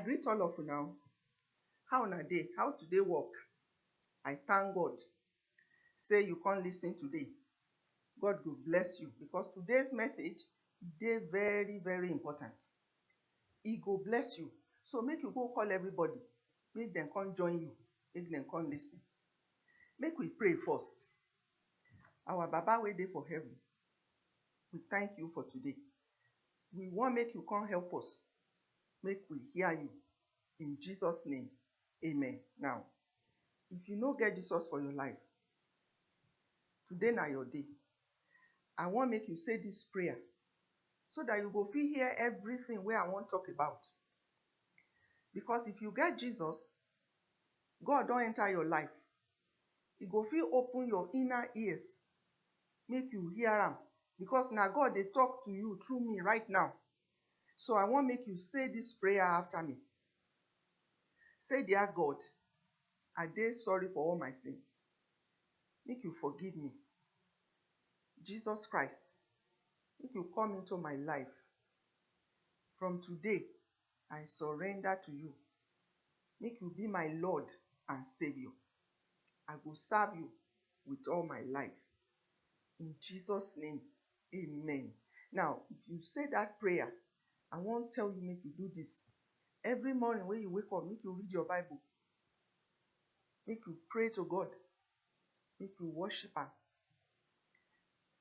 greet all of you now. How na day? How today work? I thank God. Say you can't listen today. God will bless you because today's message is very, very important. He go bless you. So make you go call everybody. Make them come join you. Make them come listen. Make we pray first. Our Baba wey dey for heaven, we thank you for today. We want make you come help us. Make we hear you. In Jesus' name, amen. Now, if you no get Jesus for your life, today na your day. I want make you say this prayer so that you go fit hear everything wey I wan talk about. Because if you get Jesus, God don enter your life. He go fit open your inner ears, make you hear am. Because na God dey talk to you through me right now. So I want make you say this prayer after me. Say, dear God, I dey sorry for all my sins. Make you forgive me. Jesus Christ, make you come into my life. From today, I surrender to you. Make you be my Lord and Savior. I go serve you with all my life. In Jesus' name, amen. Now, if you say that prayer, I won't tell you make you do this. Every morning when you wake up, make you read your Bible. Make you pray to God. Make you worship Him.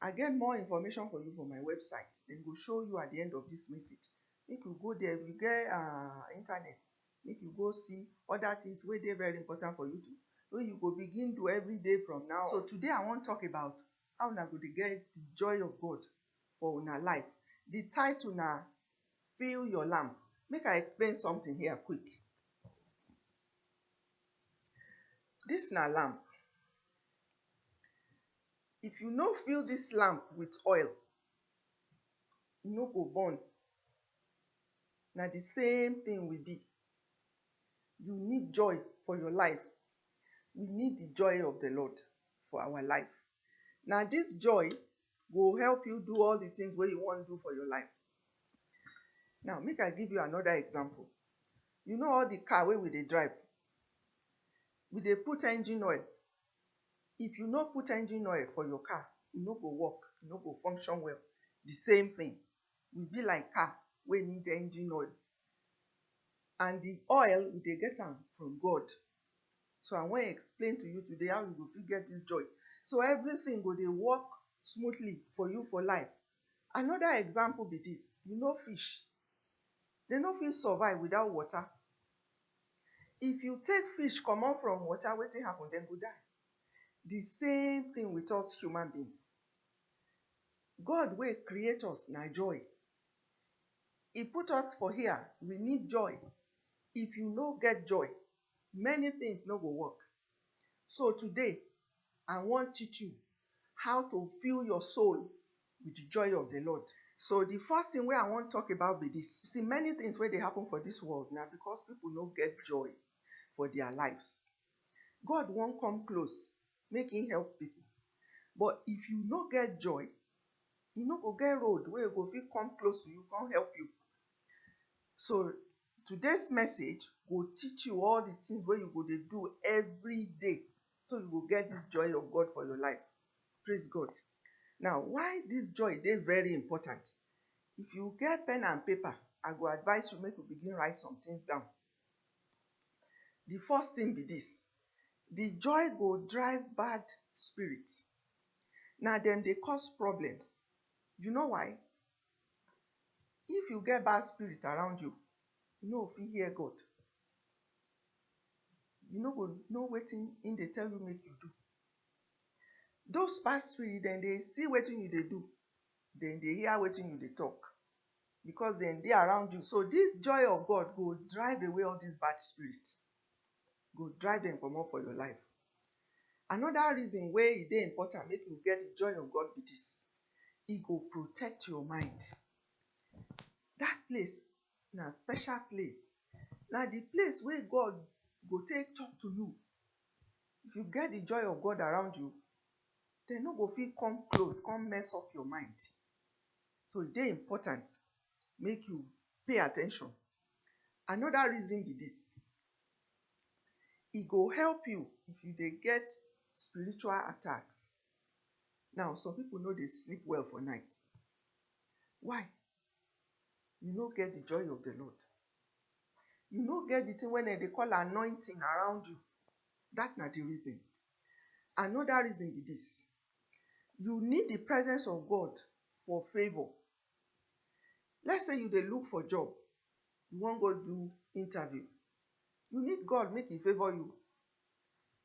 I get more information for you from my website. Then go show you at the end of this message. Make you go there. If you get internet, make you go see other things wey dey very important for you to. So you go begin do every day from now. So today I want to talk about how una go dey get the joy of God for una life. The title na Fill Your Lamp. Make I explain something here quick. This na lamp. If you no fill this lamp with oil, e no go burn. Na the same thing we be. You need joy for your life. We need the joy of the Lord for our life. Now this joy will help you do all the things wey you want to do for your life. Now make I give you another example. You know all the car wey we dey drive, we dey put engine oil. If you no put engine oil for your car, e no go work, e no go function well. The same thing, we be like car wey need engine oil. And the oil, we dey get am from God. So I wan explain to you today how you go fit get this joy. So everything go dey work smoothly for you for life. Another example be this. You know fish. They no fit survive without water. If you take fish comot from water, wetin happen? Dem go die. The same thing with us human beings. God wey create us na joy. He put us for here. We need joy. If you no get joy, many things no go work. So today, I wan teach you how to fill your soul with the joy of the Lord. So the first thing wey I wan talk about be this. See, many things wey dey happen for this world na because people no get joy for their lives. God wan come close, make Him help people. But if you no get joy, you no go get road wey go fit come close to you, come help you. So today's message go teach you all the things wey you go dey do every day, so you go get this joy of God for your life. Praise God. Now, why this joy dey very important? If you get pen and paper, I go advise you make you begin write some things down. The first thing be this. The joy go drive bad spirits. Now dem dey cause problems. You know why? If you get bad spirit around you, you no fit hear God. You no go know wetin Him dey tell you make you do. Those bad spirits, dem dey see wetin you dey do. Dem dey hear wetin you dey talk. Because dem dey around you. So this joy of God go drive away all these bad spirits. Go drive them comot for your life. Another reason wey e dey important make you get the joy of God be this. E go protect your mind. That place na special place. Na the place where God go take talk to you. If you get the joy of God around you, dem no go fit come close, come mess up your mind. So e dey important make you pay attention. Another reason be this: e go help you if you dey get spiritual attacks. Now, some people no dey sleep well for night. Why? You no get the joy of the Lord. You no get the thing wey dem dey call anointing around you. That na the reason. Another reason be this: you need the presence of God for favor. Let's say you dey look for job, you wan go do interview. You need God make He favor you.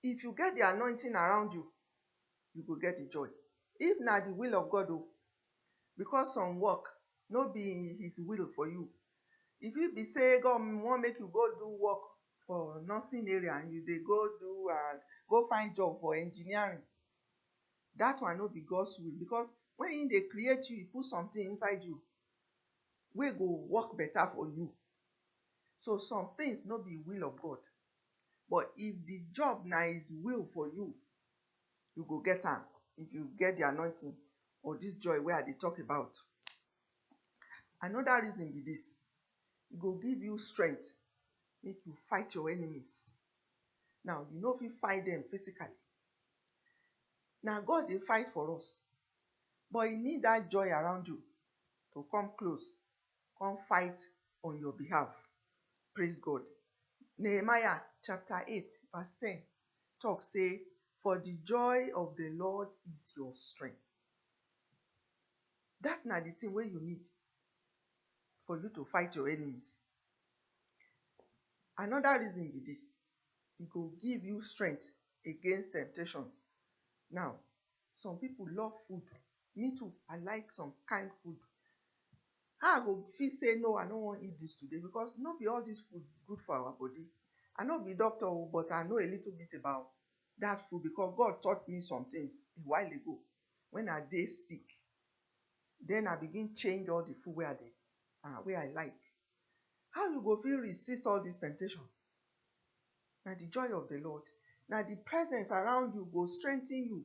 If you get the anointing around you, you go get the joy. If na the will of God, because some work no be His will for you. If it be say God wan make you go do work for nursing area and you dey go do and go find job for engineering, that one no be God's will, because when He dey create you, He put something inside you wey go work better for you. So some things no be will of God. But if the job na His will for you, you go get am if you get the anointing or this joy wey I dey talk about. Another reason be this: e go give you strength make you fight your enemies. Now, you no fit fight them physically. Na God dey fight for us, but you need that joy around you to come close, come fight on your behalf. Praise God. Nehemiah chapter 8 verse 10 talk say, "For the joy of the Lord is your strength." That na the thing wey you need for you to fight your enemies. Another reason be this: e go give you strength against temptations. Now, some people love food. Me too, I like some kind food. How I go fit say no, I no wan eat this today? Because no be all this food good for our body. I no be doctor, but I know a little bit about that food because God taught me some things a while ago when I dey sick. Then I begin change all the food wey I like. How you go fit resist all this temptation? Na the joy of the Lord. Na the presence around you go strengthen you,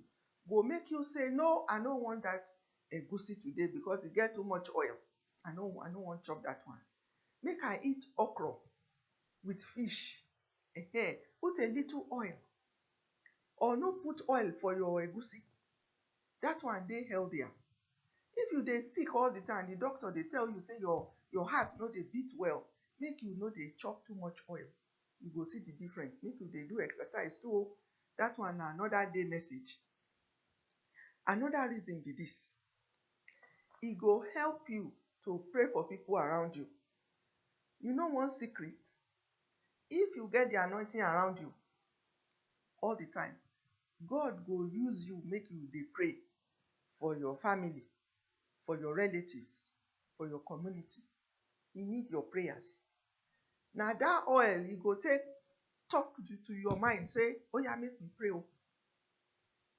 go make you say, no, I no want that egusi today because e get too much oil. I no want chop that one. Make I eat okra with fish. Put a little oil. Or no put oil for your egusi. That one dey healthier. If you dey sick all the time, the doctor dey tell you say your heart no dey beat well, make you no dey chop too much oil. You go see the difference. Make you dey do exercise too. That one na another day message. Another reason be this: e go help you to pray for people around you. You know one secret? If you get the anointing around you all the time, God go use you make you dey pray for your family, for your relatives, for your community. He need your prayers. Na that oil you go take talk to your mind, say, oh yeah, make me pray.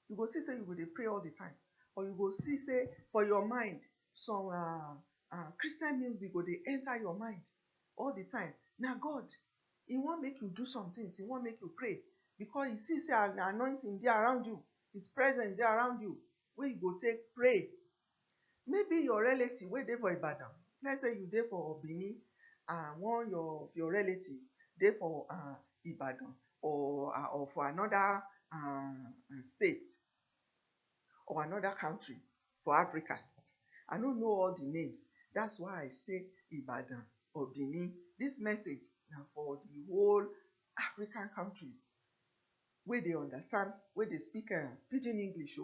You go see say you go dey pray all the time. Or you go see say for your mind, some Christian music go dey enter your mind all the time. Na God, He wan make you do some things. He wan make you pray because He see say an anointing dey around you. His presence dey around you wey you go take pray. Maybe your relative wey dey for Ibadan, let's say you dey for Benin, and one of your relative dey for Ibadan or for another state or another country for Africa. I don't know all the names. That's why I say Ibadan or Benin. This message na for the whole African countries wey dey understand, wey dey speak pidgin English.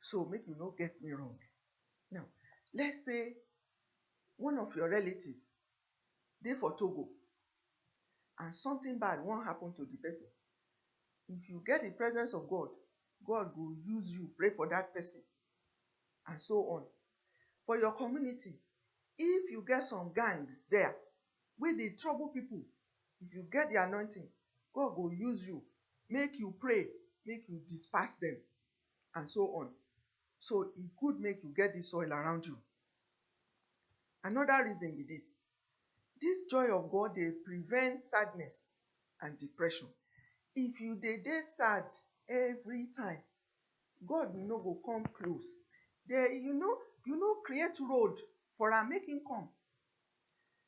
So make you no get me wrong. Now, let's say one of your relatives dey for Togo and something bad wan happen to the person. If you get the presence of God, God go use you pray for that person and so on. For your community, if you get some gangs there wey dey trouble people, if you get the anointing, God go use you make you pray, make you disperse them and so on. So e good make you get this oil around you. Another reason be this: this joy of God dey prevent sadness and depression. If you dey sad every time, God no go come close. You no create road for am make Him come.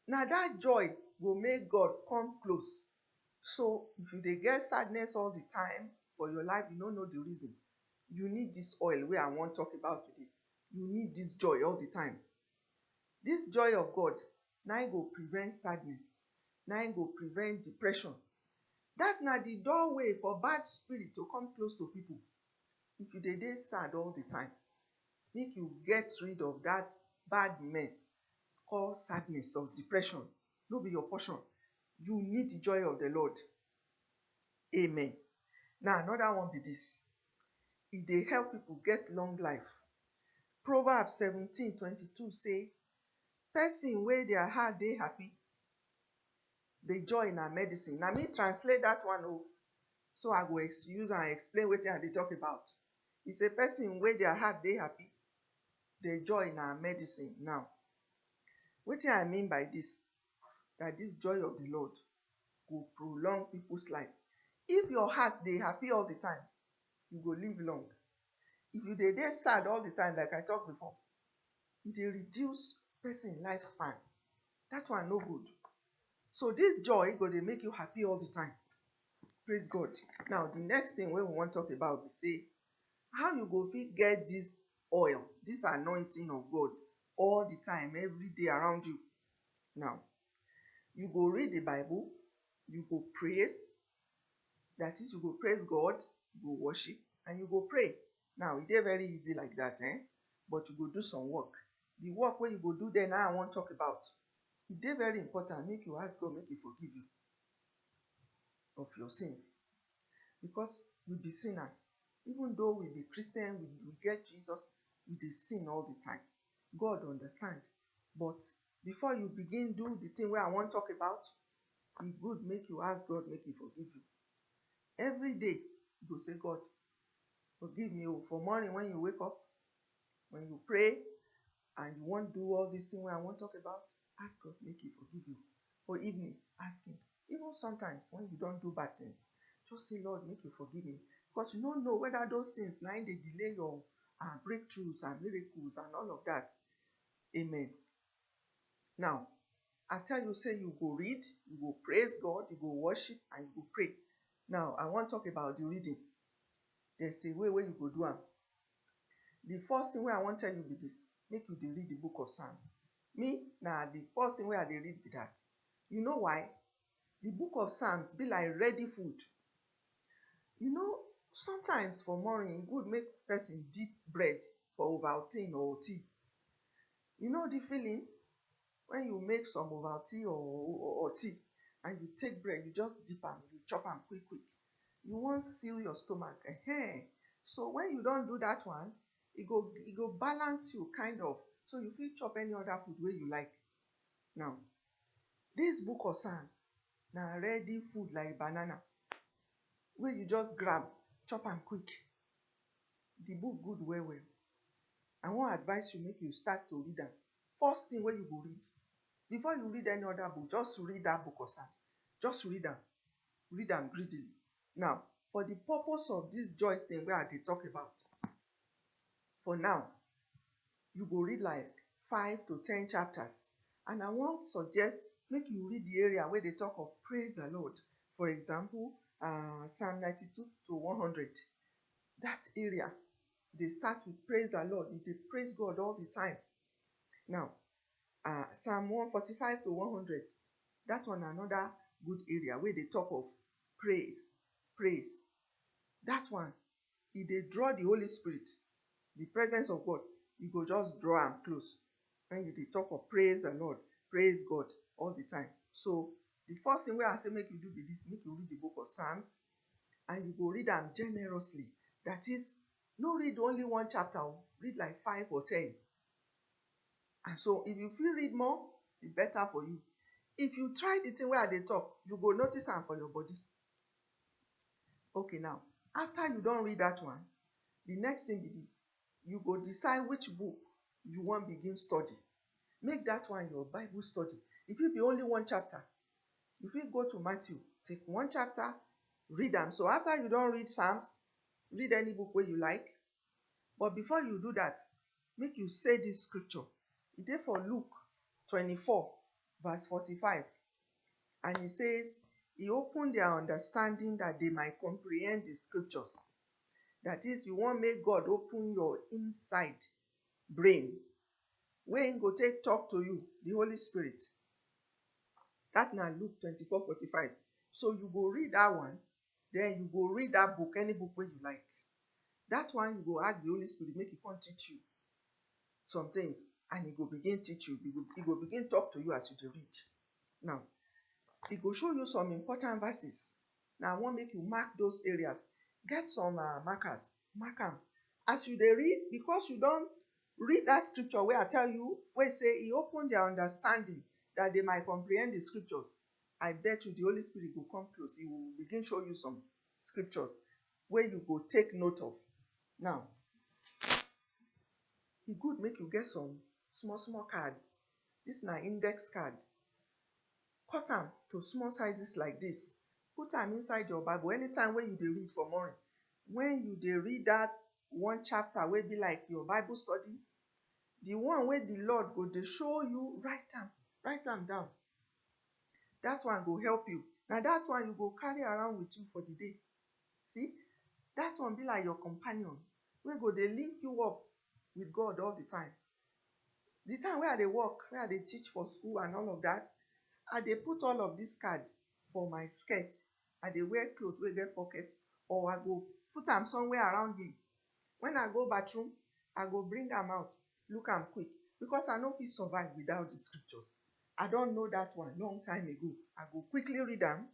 Na that joy go make God come close. So if you dey get sadness all the time for your life, you no know the reason. You need this oil wey I wan talk about today. You need this joy all the time. This joy of God, na im go prevent sadness, na im go prevent depression. That na the doorway for bad spirit to come close to people. If you dey sad all the time, make you get rid of that bad mess called sadness or depression. No be your portion. You need the joy of the Lord. Amen. Now another one be this. E dey help people get long life. Proverbs 17:22 say, person wey their heart dey happy, the joy na medicine. Na me translate that one o. So I go use and explain wetin I dey talk about. E say person wey their heart dey happy, the joy na medicine. Now, wetin I mean by this? That this joy of the Lord go prolong people's life. If your heart dey happy all the time, you go live long. If you dey sad all the time, like I talked before, e dey reduce person lifespan. That one no good. So this joy go dey make you happy all the time. Praise God. Now the next thing wey we wan talk about be say, how you go fit get this oil, this anointing of God all the time, every day around you. Now, you go read the Bible, you go praise. That is, you go praise God, you go worship, and you go pray. Now, e dey very easy like that, but you go do some work. The work wey you go do then, I wan talk about. E dey very important make you ask God make He forgive you of your sins. Because we be sinners. Even though we be Christian, we get Jesus, we dey sin all the time. God understand. But before you begin do the thing wey I wan talk about, e good make you ask God make He forgive you. Every day, you go say, God, forgive me. For morning when you wake up, when you pray, and you wan do all these things wey I wan talk about, ask God make He forgive you. For evening, ask Him. Even sometimes when you don do bad things, just say, Lord, make you forgive me. Because you don't know whether those things na dey delay your breakthroughs and miracles and all of that. Amen. Now, I tell you, say you go read, you go praise God, you go worship, and you go pray. Now, I wan talk about the reading. There's a way wey you go do am. The first thing wey I wan tell you be this: make you dey read the book of Psalms. Me, na the first thing wey I dey read be that. You know why? The book of Psalms be like ready food. You know, sometimes for morning, e good make person dip bread for Ovaltine or tea. You know the feeling when you make some Ovaltine or tea, and you take bread, you just dip am, you chop am quick. You wan seal your stomach. So when you don do that one, e go balance you kind of. So you fit chop any other food wey you like. Now, this book of Psalms na ready food like banana, wey you just grab, chop am quick. The book good well well. I wan advise you make you start to read am. First thing wey you go read, before you read any other book, just read that book of Psalms. Just read am greedily. Now, for the purpose of this joy thing wey I dey talk about, for now, you go read like 5 to 10 chapters. And I wan suggest make you read the area where they talk of praise the Lord. For example, Psalm 92 to 100. That area, they start with praise the Lord. They praise God all the time. Now, Psalm 145 to 100. That one another good area where they talk of praise. That one, if they draw the Holy Spirit, the presence of God, you go just draw am close. When you dey talk of praise the Lord, praise God all the time. So the first thing wey I say make you do be this: make you read the book of Psalms, and you go read am generously. That is, no read only one chapter, read like 5 or 10. And so if you fit read more, e better for you. If you try the thing wey I dey talk, you go notice am for your body. Okay, now, after you don read that one, the next thing be this: you go decide which book you wan begin study. Make that one your Bible study. E fit be only one chapter. You fit go to Matthew, take one chapter, read am. So after you don read Psalms, read any book wey you like. But before you do that, make you say this scripture. E dey for Luke 24, verse 45. And he says, he opened their understanding that they might comprehend the scriptures. That is, you want make God open your inside brain. Where he go take talk to you, the Holy Spirit. That now Luke 24:45. So you go read that one, then you go read that book, any book where you like. That one you go ask the Holy Spirit, make he come teach you some things, and he go begin teach you. He go begin talk to you as you dey read. Now, he go show you some important verses. Now, I want make you mark those areas. Get some markers. Mark them. As you dey read, because you don't read that scripture where I tell you, where say he opened their understanding that they might comprehend the scriptures. I bet you the Holy Spirit will come close. He will begin show you some scriptures where you go take note of. Now, e good make you get some small cards. This na index card. Cut am to small sizes like this. Put am inside your Bible anytime when you dey read for morning. When you dey read that one chapter wey be like your Bible study, the one wey the Lord go dey show you, write am down. That one go help you. Na that one you go carry around with you for the day. See, that one be like your companion wey go dey link you up with God all the time. The time wey I dey work, wey I dey teach for school and all of that, I dey put all of this card for my skirt. I dey wear cloth wey get pocket, or I go put am somewhere around me. When I go bathroom, I go bring am out, look am quick, because I no fit survive without the scriptures. I don know that one long time ago. I go quickly read am.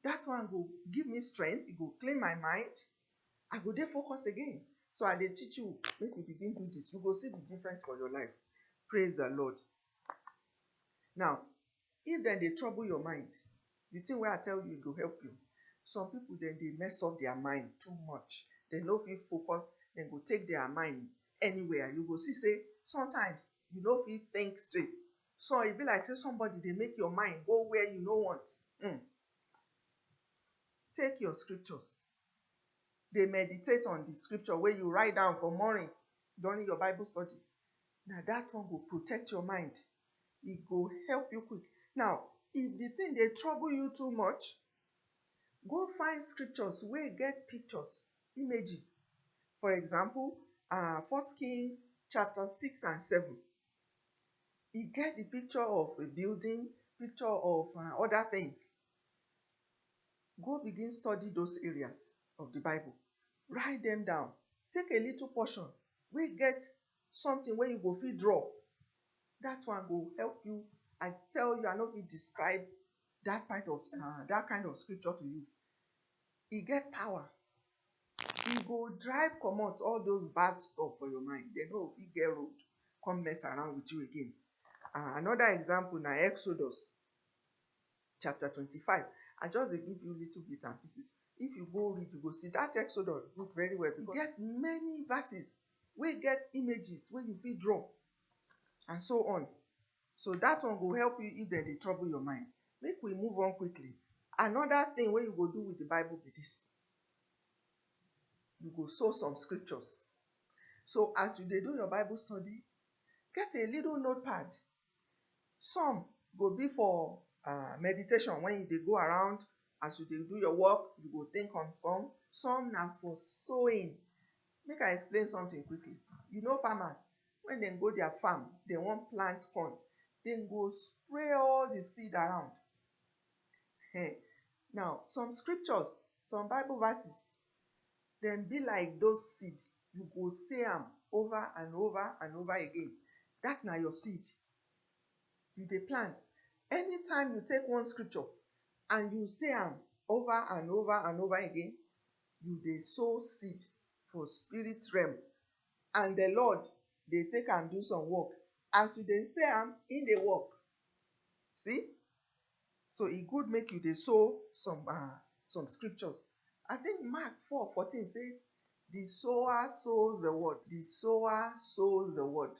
That one go give me strength. E go clean my mind. I go dey focus again. So I dey teach you, make we begin do this. You go see the difference for your life. Praise the Lord. Now, if dem dey trouble your mind, the thing wey I tell you, e go help you. Some people dem dey mess up their mind too much. Dem no fit focus. Dem go take their mind anywhere. You go see say sometimes you no fit think straight. So e be like say somebody dey make your mind go where you no want. Take your scriptures. Dey meditate on the scripture wey you write down for morning during your Bible study. Na that one go protect your mind. E go help you quick. Now, if the thing dey trouble you too much, go find scriptures wey get pictures, images. For example, 1 Kings chapter 6 and 7. E get the picture of a building, picture of other things. Go begin study those areas of the Bible. Write them down. Take a little portion wey get something wey you go fit draw. That one go help you. I tell you, I no fit describe that kind of scripture to you. E get power. E go drive comot all those bad stuff for your mind. Dem no fit get road come mess around with you again. Another example na Exodus chapter 25. I just dey give you little bit and pieces. If you go read, you go see that Exodus look very well, because e get many verses wey get images wey you fit draw, and so on. So that one go help you if dem dey trouble your mind. Make we move on quickly. Another thing wey you go do with the Bible be this. You go sow some scriptures. So as you dey do your Bible study, get a little notepad. Some go be for meditation when you dey go around. As you dey do your work, you go think on some. Some na for sowing. Make I explain something quickly. You know farmers, when dem go their farm, dem wan plant corn, dem go spray all the seed around. Now, some scriptures, some Bible verses, dem be like those seed. You go say am over and over and over again. That na your seed. You dey plant. Anytime you take one scripture and you say am over and over and over again, you dey sow seed for spirit realm. And the Lord dey take am do some work. As you dey say am, e dey work. See? So e good make you dey sow some scriptures. I think Mark 4:14 says, the sower sows the word. The sower sows the word.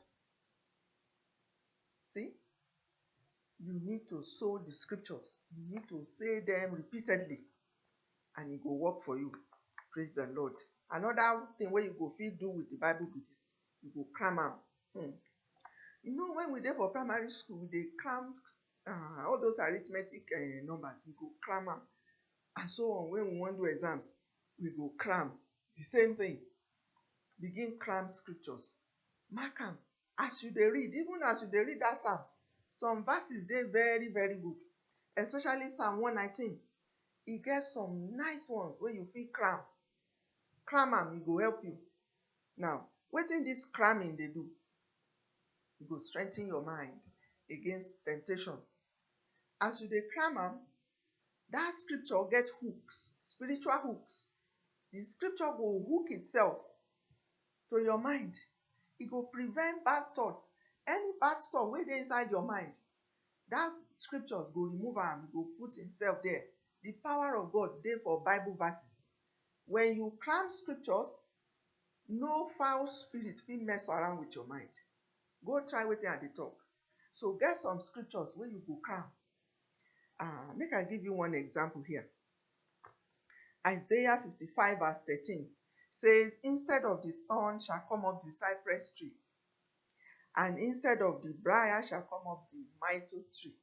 See? You need to sow the scriptures. You need to say them repeatedly, and it go work for you. Praise the Lord. Another thing wey you go fit do with the Bible be this. You go cram am. You know, when we dey for primary school, we dey cram all those arithmetic numbers, we go cram am. And so on. When we wan do exams, we go cram. The same thing. Begin cram scriptures. Mark am. As you dey read, even as you dey read that Psalms, some verses dey very, very good. Especially Psalm 119. E get some nice ones wey you fit cram. Cram am, e go help you. Now, wetin dis cramming dey do? E go strengthen your mind against temptation. As you dey cram am, that scripture get hooks, spiritual hooks. The scripture go hook itself to your mind. E go prevent bad thoughts. Any bad thought wey dey inside your mind, that scriptures go remove am, e go put himself there. The power of God dey for Bible verses. When you cram scriptures, no foul spirit fit mess around with your mind. Go try wetin I dey talk. So get some scriptures wey you go cram. Make I give you one example here. Isaiah 55 verse 13 says, instead of the thorn shall come up the cypress tree, and instead of the briar shall come up the myrtle tree.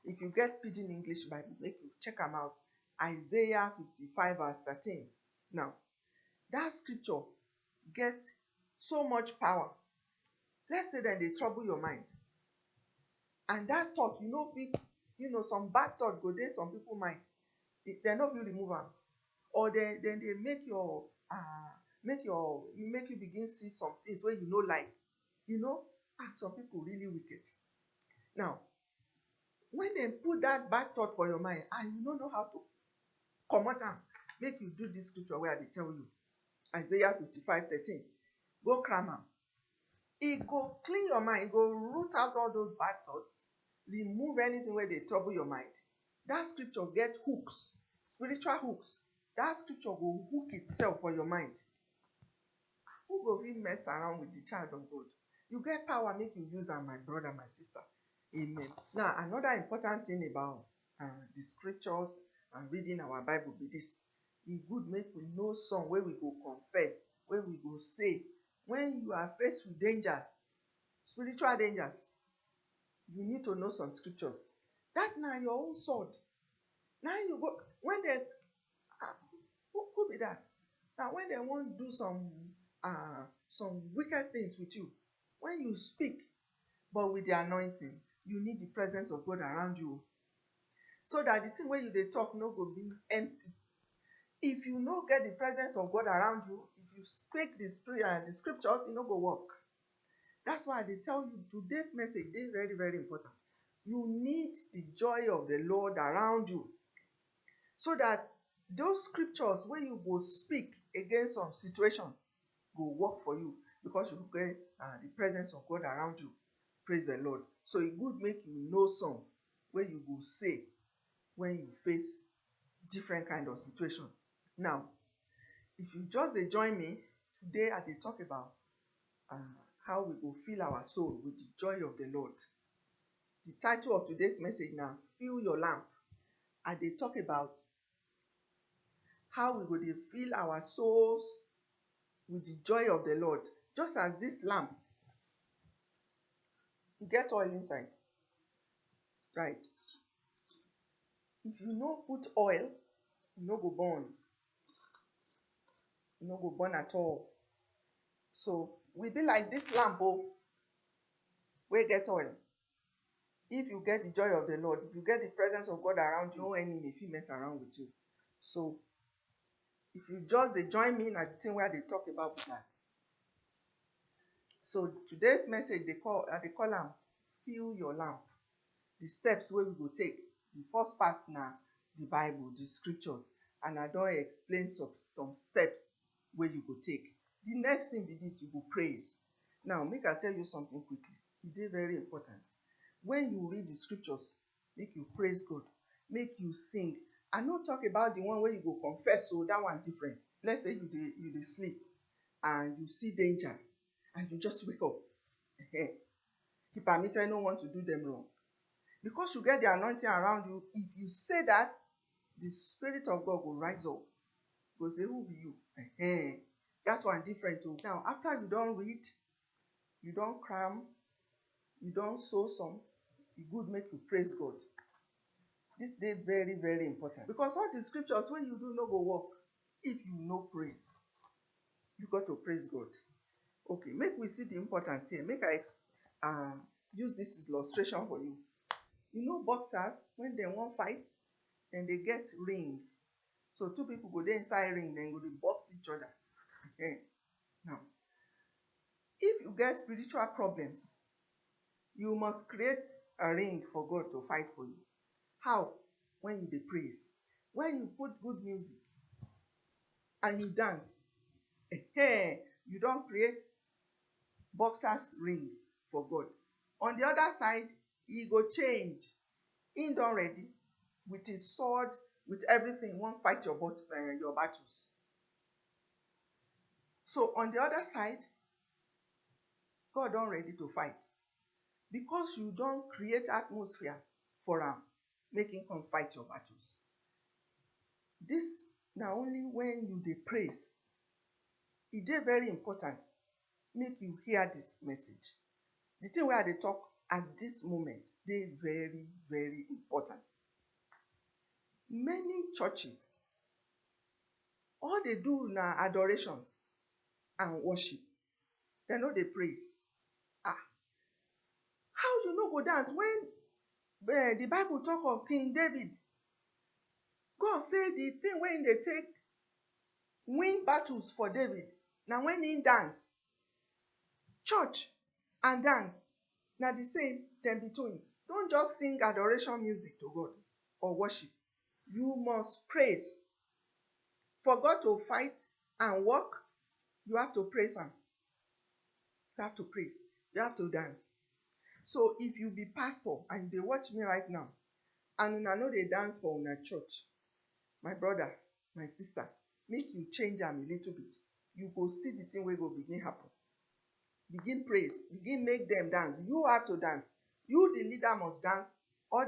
If you get Pidgin English Bible, make you check am out. Isaiah 55 verse 13. Now, that scripture get so much power. Let's say that they trouble your mind. And that thought, some bad thought go dey some people mind. They no fit remove am. Or then they make you begin see some things wey you no like. Some people really wicked. Now, when they put that bad thought for your mind and you don't know how to comot am, make you do this scripture wey I dey tell you. Isaiah 55:13. Go cram am. E go clean your mind. E go root out all those bad thoughts. Remove anything wey dey trouble your mind. That scripture get hooks, spiritual hooks. That scripture go hook itself for your mind. Who go fit mess around with the child of God? You get power, make you use am, my brother, my sister. Amen. Now, another important thing about the scriptures and reading our Bible be this. E good make we know some wey we go confess, wey we go say. When you are faced with dangers, spiritual dangers, you need to know some scriptures. That na your own sword. Now you go, when they, who be that? Now when they want to do some wicked things with you, when you speak, but with the anointing, you need the presence of God around you. So that the thing where you dey talk no go be empty. If you no get the presence of God around you, if you speak the scriptures, it no go work. That's why they tell you today's message is very, very important. You need the joy of the Lord around you. So that those scriptures where you go speak against some situations go work for you, because you get the presence of God around you. Praise the Lord. So it good make you know some where you go say when you face different kind of situation. Now, if you just join me, today I dey talk about how we go fill our soul with the joy of the Lord. The title of today's message now, Fill Your Lamp. I dey talk about how we go dey fill our souls with the joy of the Lord. Just as this lamp, e get oil inside, right? If you no put oil, e no go burn. E no go burn at all. So we be like this lamp wey get oil. If you get the joy of the Lord, if you get the presence of God around you, no enemy fit mess around with you. So if you just join me in the thing where they talk about that. So today's message they call am Fill Your Lamp. The steps where we go take. The first part na the Bible, the scriptures, and I don explain some steps where you go take. The next thing be this, you go praise. Now make I tell you something quickly. It is very important. When you read the scriptures, make you praise God, make you sing. I no talk about the one where you go confess, so that one different. Let's say you dey sleep and you see danger and you just wake up. He permitted no one to do them wrong. Because you get the anointing around you, if you say that, the Spirit of God will rise up. Go say, who be you? That one different too. Now, after you don't read, you don't cram, you don't sow some, e good make you praise God. This dey very very important, because all the scriptures wey you do no go work if you no praise. You got to praise God. Okay, make we see the importance here. Make I use this illustration for you. You know boxers, when dem wan fight, dem dey get ring. So two people go dey inside ring, dem go dey box each other. Now, if you get spiritual problems, you must create a ring for God to fight for you. How? When you dey praise. When you put good music and you dance, you don create boxer's ring for God. On the other side, he go change. He don ready with his sword, with everything, wan fight your battles. So on the other side, God don ready to fight, because you don create atmosphere for am, make him come fight your battles. This na only when you dey praise. E dey very important make you hear this message. The thing wey I dey talk at this moment dey very very important. Many churches, all they do na adorations and worship. Dem no dey praise. How you no go dance when the Bible talk of King David? God say the thing wey dey take win battles for David na when he dance. Church and dance na the same, dem be twins. Don't just sing adoration music to God or worship. You must praise. For God to fight and work, you have to praise am. You have to praise. You have to dance. So if you be pastor and you dey watch me right now, and una no dey dance for una church, my brother, my sister, make you change am a little bit. You go see the thing wey go begin happen. Begin praise. Begin make them dance. You have to dance. You, the leader, must dance. All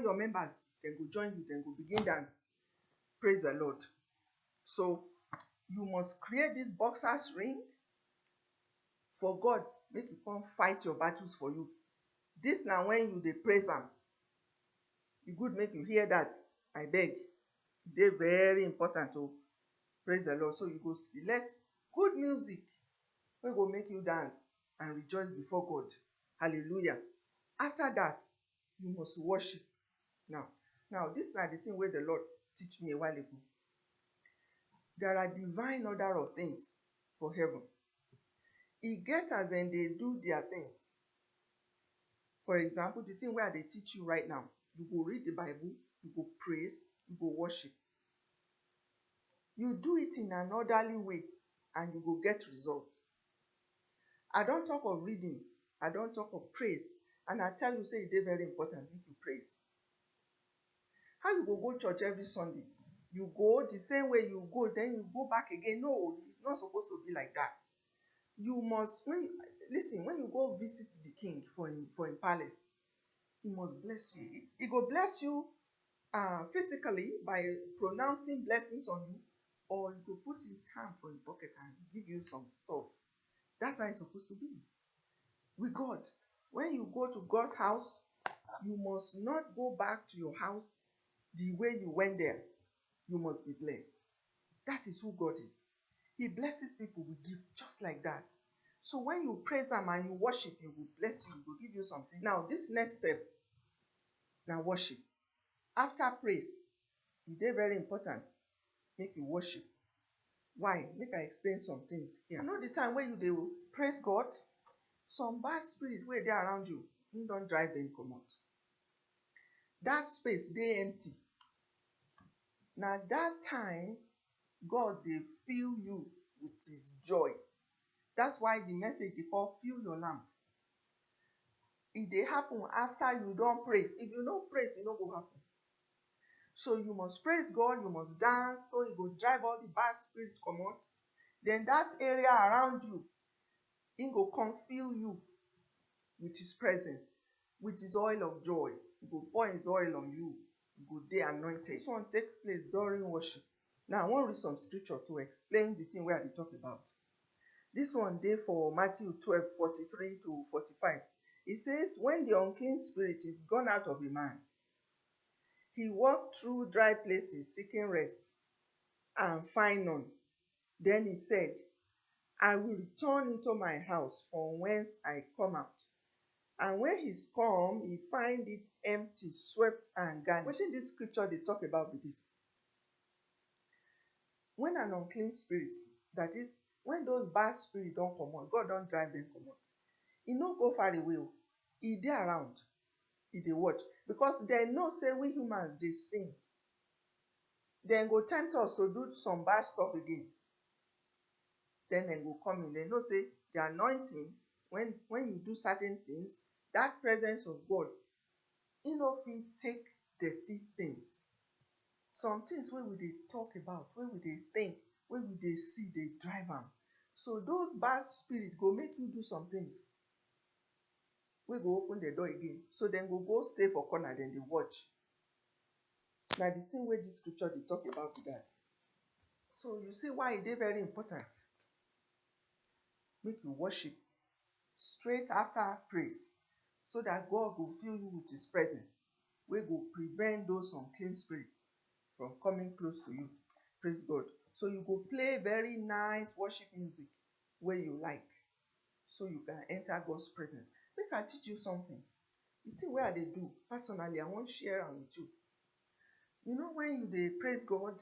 your members, dem go join you. Dem go begin dance. Praise the Lord. So you must create this boxer's ring for God, make he come fight your battles for you. This na when you dey praise am. E good make you hear that. I beg. E dey very important to praise the Lord. So you go select good music wey go make you dance and rejoice before God. Hallelujah. After that, you must worship. Now this na the thing wey the Lord teach me a while ago. There are divine order of things for heaven. E get as dem dey do their things. For example, the thing wey I dey teach you right now, you go read the Bible, you go praise, you go worship. You do it in an orderly way and you go get results. I don talk of reading, I don talk of praise, and I tell you say e dey very important make you praise. How you go church every Sunday? You go the same way you go, then you go back again. No, it's not supposed to be like that. You must, when you go visit the king for him palace, he must bless you. He go bless you physically by pronouncing blessings on you, or he go put his hand for your pocket and give you some stuff. That's how it's supposed to be with God. When you go to God's house, you must not go back to your house the way you went there. You must be blessed. That is who God is. He blesses people with gifts just like that. So when you praise him and you worship, he will bless you. He will give you something. Now, this next step, now worship. After praise, it is very important. Make you worship. Why? Make I explain some things here. You know the time when you will praise God, some bad spirit wey dey around you, you don't drive them comot. That space dey empty. Now that time, God dey fill you with his joy. That's why the message dey call fill your lamp. It dey happen after you don praise. If you no praise, e no go happen. So you must praise God, you must dance, so you go drive all the bad spirits comot. Then that area around you, he go come fill you with his presence, with his oil of joy. He go pour his oil on you. You go dey anointed. This one takes place during worship. Now I wan read some scripture to explain the thing wey I dey talk about. This one dey for Matthew 12:43 to 45. It says, when the unclean spirit is gone out of a man, he walked through dry places seeking rest and find none. Then he said, I will return into my house from whence I come out. And when he's come, he find it empty, swept, and garnished. Wetin this scripture dey talk about be this. When an unclean spirit, that is, when those bad spirits don comot, God don drive them comot, e no go far away o. E dey around, e dey watch, because dem know say we humans dey sin. Dem go tempt us to do some bad stuff again. Then dem go come in. Dem know say the anointing, when you do certain things, that presence of God, e no fit take dirty things. Some things wey we dey talk about, wey we dey think, wey we dey see, dey drive am. So those bad spirits go make you do some things wey go open the door again. So dem go go stay for corner, dem dey watch. Na the thing wey this scripture dey talk about be that. So you see why e dey very important make you worship straight after praise, so that God go fill you with his presence, wey go prevent those unclean spirits from coming close to you. Praise God. So you go play very nice worship music wey you like, so you can enter God's presence. Make I teach you something. The thing wey I dey do personally, I wan share am with you. You know, when you dey praise God,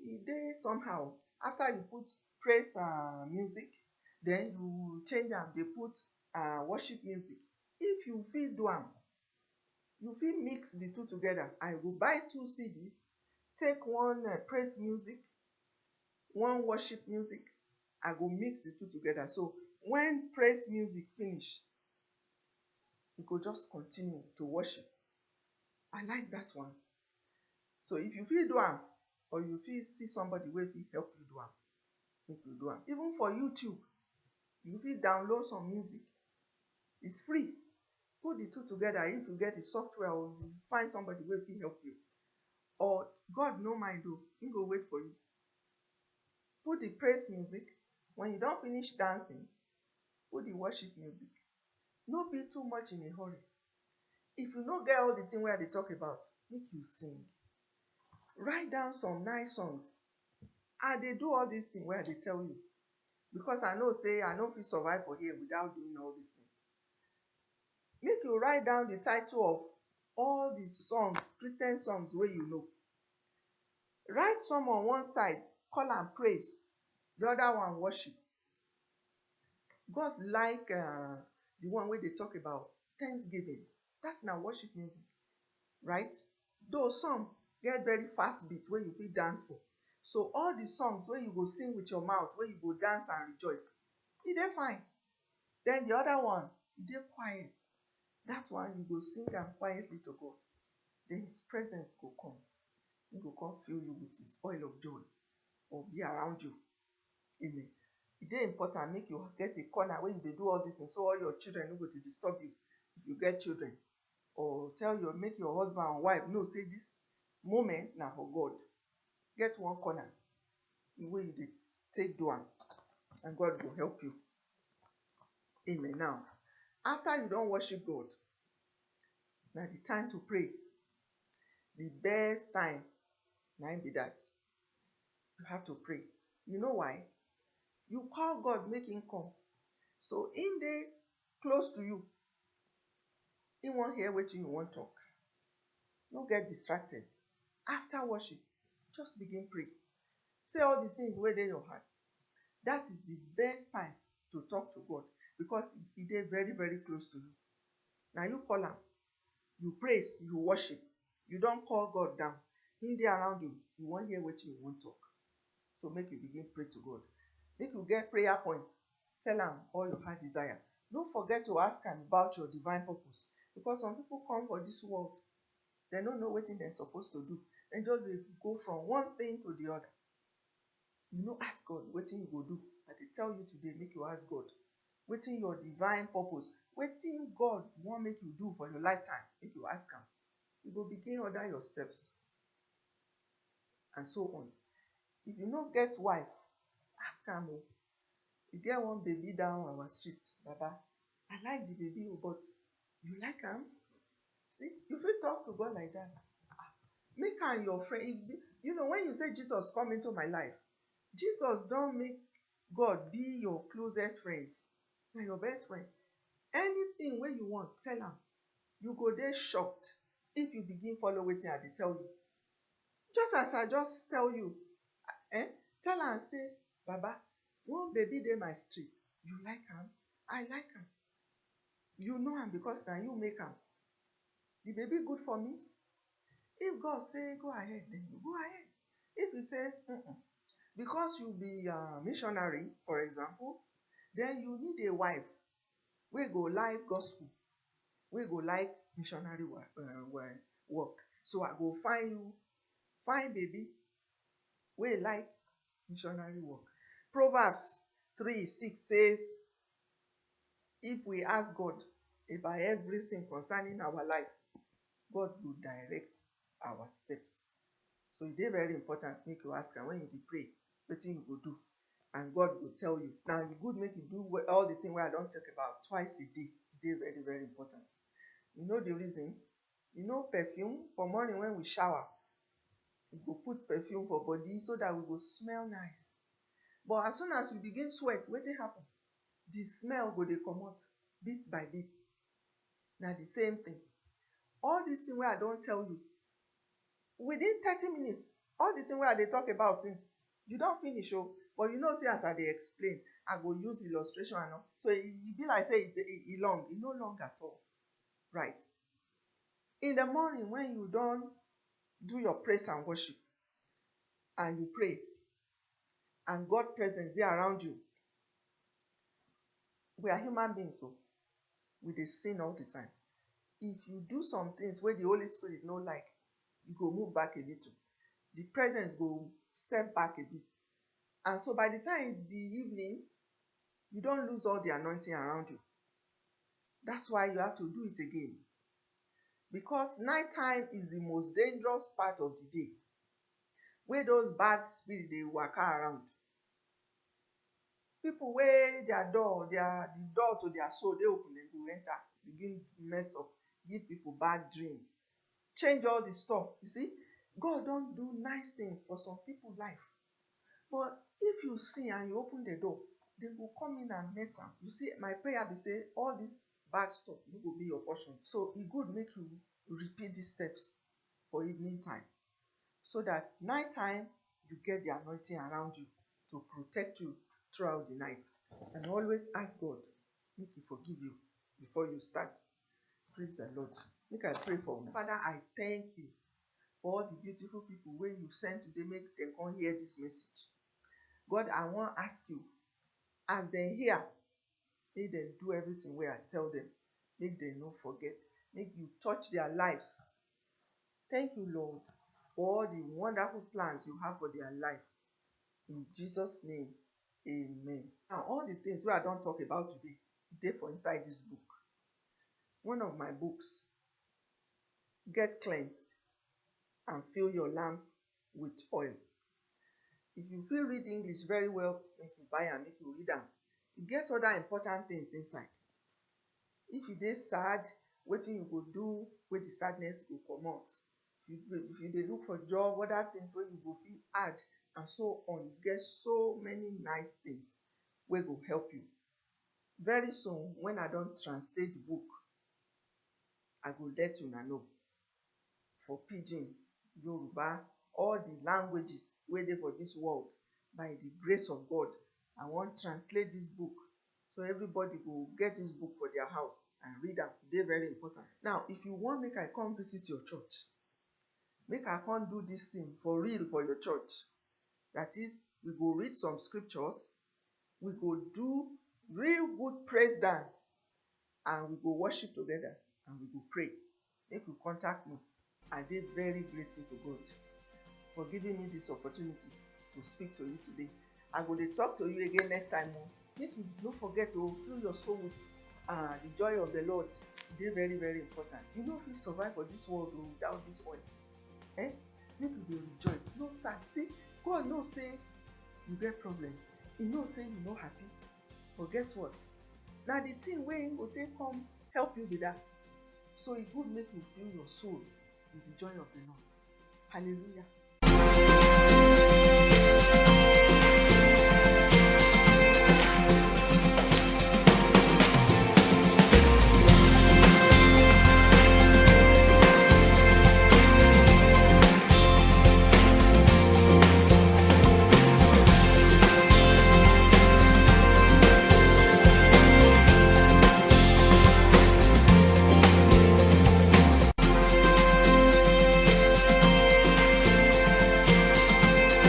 e dey somehow. After you put praise music, then you change am, dey put worship music. If you fit do am, you fit mix the two together. I go buy 2 CDs, take one praise music, one worship music. I go mix the two together. So when praise music finish, you go just continue to worship. I like that one. So if you fit do am, or you fit see somebody wey fit help you do am, make you do am. Even for YouTube, you fit download some music. It's free. Put the two together. If you get the software, or you find somebody wey fit help you, or God no mind o, he go wait for you. Put the praise music. When you don finish dancing, put the worship music. No be too much in a hurry. If you no get all the thing wey I dey talk about, make you sing. Write down some nice songs. I dey do all these things wey I dey tell you, because I know say I no fit survive for here without doing all these things. Make you write down the title of all the songs, Christian songs wey you know. Write some on one side, call am praise, the other one worship. God like the one wey dey talk about thanksgiving. That na worship music, right? Though some get very fast beat wey you fit dance for. So all the songs wey you go sing with your mouth, wey you go dance and rejoice, e dey fine. Then the other one, e dey quiet. That one you go sing am quietly to God. Then his presence go come. He go come fill you with his oil of joy, or be around you. Amen. E dey important make you get a corner where you dey do all this things, so all your children no go dey disturb you if you get children. Or make your husband and wife know say this moment na for God. Get one corner wey you dey take do am, and God go help you. Amen. Now, after you don worship God, na the time to pray. The best time na be that. You have to pray. You know why? You call God, make him come. So in dey close to you, he wan hear wetin you wan talk. No get distracted. After worship, just begin pray. Say all the things wey dey your heart. That is the best time to talk to God, because e dey very, very close to you. Na you call am, you praise, you worship. You don call God down. He dey around you. You wan hear wetin you wan talk. So make you begin pray to God. Make you get prayer points. Tell am all your heart desire. Don't forget to ask am about your divine purpose, because some people come for this world, they don't know wetin they're supposed to do. They just dey go from one thing to the other. You know, ask God wetin you go do. I dey tell you today, make you ask God wetin your divine purpose, wetin God wan make you do for your lifetime. Make you ask am, you go begin order your steps, and so on. If you no get wife, ask am o. E get one baby down our street, Baba. I like the baby, but you like am? See, you fit talk to God like that. Make am your friend. You know, when you say Jesus come into my life, Jesus don make God be your closest friend, na your best friend. Anything wey you want, tell am. You go dey shocked if you begin follow wetin I dey tell you. Just as I just tell you, eh, tell am say, Baba, one baby dey my street. You like am? I like am. You know am because na you make am. The baby good for me. If God say go ahead, then you go ahead. If he says, because you be a missionary, for example, then you need a wife wey go like gospel, wey go like missionary work. So I go find baby wey like missionary work. Proverbs 3:6 says, if we ask God about everything concerning our life, God will direct our steps. So e dey very important make you ask am when you dey pray wetin you go do, and God go tell you. Now e good make you do all the things wey I don talk about twice a day. E dey very very important. You know the reason? You know perfume? For morning when we shower, we go put perfume for body so that we go smell nice. But as soon as we begin sweat, wetin happen? The smell go dey comot bit by bit. Na the same thing. All these things wey I don tell you, within 30 minutes, all the things wey I dey talk about since, you don finish o. But you know say as I dey explain, I go use illustration and all. So e be like say e long. E no long at all. Right. In the morning when you don do your praise and worship, and you pray, and God presence dey around you, we are human beings, so we dey sin all the time. If you do some things wey the Holy Spirit no like, you go move back a little. The presence go step back a bit. And so by the time the evening, you don't lose all the anointing around you. That's why you have to do it again. Because nighttime is the most dangerous part of the day, where those bad spirits dey waka around. People wey the door to their soul dey open, dem go enter, begin mess up, give people bad dreams, change all the stuff. You see, God don do nice things for some people life. But if you see and you open the door, they go come in and mess am. You see, my prayer be say all this bad stuff no go be your portion. So e good make you repeat these steps for evening time, so that night time you get the anointing around you to protect you throughout the night. And always ask God make He forgive you before you start. Praise the Lord. Make I pray for you. Father, I thank you for all the beautiful people wey you send today, make dem come hear this message. God, I wan ask you, as dem hear, make dem do everything wey I tell them. Make dem no forget. Make you touch their lives. Thank you, Lord, for all the wonderful plans you have for their lives. In Jesus' name, amen. Now, all the things wey I don talk about today dey for inside this book. One of my books, Get Cleansed and Fill Your Lamp with Oil. If you fit read English very well, make you buy am, make you read am. E get other important things inside. If you dey sad, wetin you go do wey the sadness go comot. If you dey look for job, other things wey you go fit add, and so on. You get so many nice things wey go help you. Very soon, when I don translate the book, I go let una know. For Pidgin, Yoruba, all the languages wey dey for this world, by the grace of God, I wan translate this book so everybody go get this book for their house and read am. E dey very important. Now, if you want make I come visit your church, make I come do this thing for real for your church, that is, we go read some scriptures, we go do real good praise dance, and we go worship together, and we go pray. Make you contact me. I dey very grateful to God for giving me this opportunity to speak to you today. I go dey talk to you again next time. Make you no forget to fill your soul with the joy of the Lord. E dey very very important. You no fit survive for this world without this oil. Make you dey rejoice, no sad. See, God knows say you get problems. He knows say you no happy. But guess what? na the thing wey him go take come help you be that. So e good make you fill your soul with the joy of the Lord. Hallelujah.